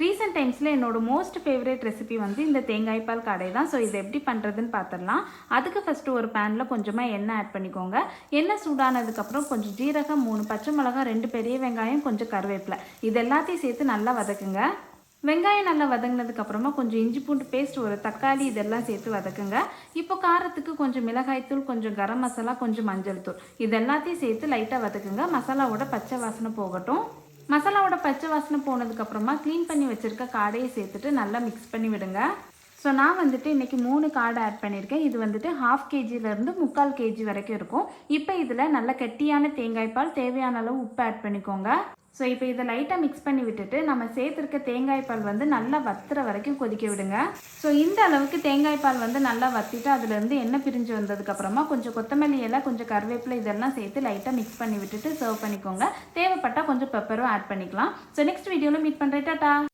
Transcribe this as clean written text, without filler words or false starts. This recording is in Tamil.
ரீசெண்ட் டைம்ஸில் என்னோட மோஸ்ட் ஃபேவரட் ரெசிபி வந்து இந்த தேங்காய் பால் கடை தான். ஸோ இது எப்படி பண்ணுறதுன்னு பார்த்துடலாம். அதுக்கு ஃபஸ்ட்டு ஒரு பேனில் கொஞ்சமாக எண்ணெய் ஆட் பண்ணிக்கோங்க. எண்ணெய் சூடானதுக்கப்புறம் கொஞ்சம் ஜீரகம், 3 பச்சை மிளகாய், 2 பெரிய வெங்காயம், கொஞ்சம் கருவேப்பிலை இது எல்லாத்தையும் சேர்த்து நல்லா வதக்குங்க. வெங்காயம் நல்லா வதங்கினதுக்கப்புறமா கொஞ்சம் இஞ்சி பூண்டு பேஸ்ட், ஒரு தக்காளி இதெல்லாம் சேர்த்து வதக்குங்க. இப்போ காரத்துக்கு கொஞ்சம் மிளகாய்த்தூள், கொஞ்சம் கரம் மசாலா, கொஞ்சம் மஞ்சள் தூள் இது எல்லாத்தையும் சேர்த்து லைட்டாக வதக்குங்க. மசாலாவோட பச்சை வாசனை போகட்டும். மசாலாவோட பச்சை வாசனை போனதுக்கப்புறமா க்ளீன் பண்ணி வச்சுருக்க காடையை சேர்த்துட்டு நல்லா மிக்ஸ் பண்ணி விடுங்க. ஸோ நான் வந்துட்டு இன்றைக்கி 3 காடை ஆட் பண்ணியிருக்கேன். இது வந்துட்டு 1/2 kgலேருந்து 3/4 kg வரைக்கும் இருக்கும். இப்போ இதில் நல்ல கெட்டியான தேங்காய் பால், தேவையான அளவு உப்பு ஆட் பண்ணிக்கோங்க. ஸோ இப்போ இதை லைட்டாக மிக்ஸ் பண்ணி விட்டுட்டு நம்ம சேர்த்துருக்க தேங்காய் பால் வந்து நல்லா வத்துற வரைக்கும் கொதிக்க விடுங்க. ஸோ இந்த அளவுக்கு தேங்காய் பால் வந்து நல்லா வத்திட்டு அதுலேருந்து எண்ணெய் பிரிஞ்சு வந்ததுக்கப்புறமா கொஞ்சம் கொத்தமல்லி இலை, கொஞ்சம் கருவேப்பிலை இதெல்லாம் சேர்த்து லைட்டாக மிக்ஸ் பண்ணி விட்டுட்டு சர்வ் பண்ணிக்கோங்க. தேவைப்பட்டால் கொஞ்சம் பெப்பரும் ஆட் பண்ணிக்கலாம். ஸோ நெக்ஸ்ட் வீடியோவில் மீட் பண்ணுறேன். டாடா.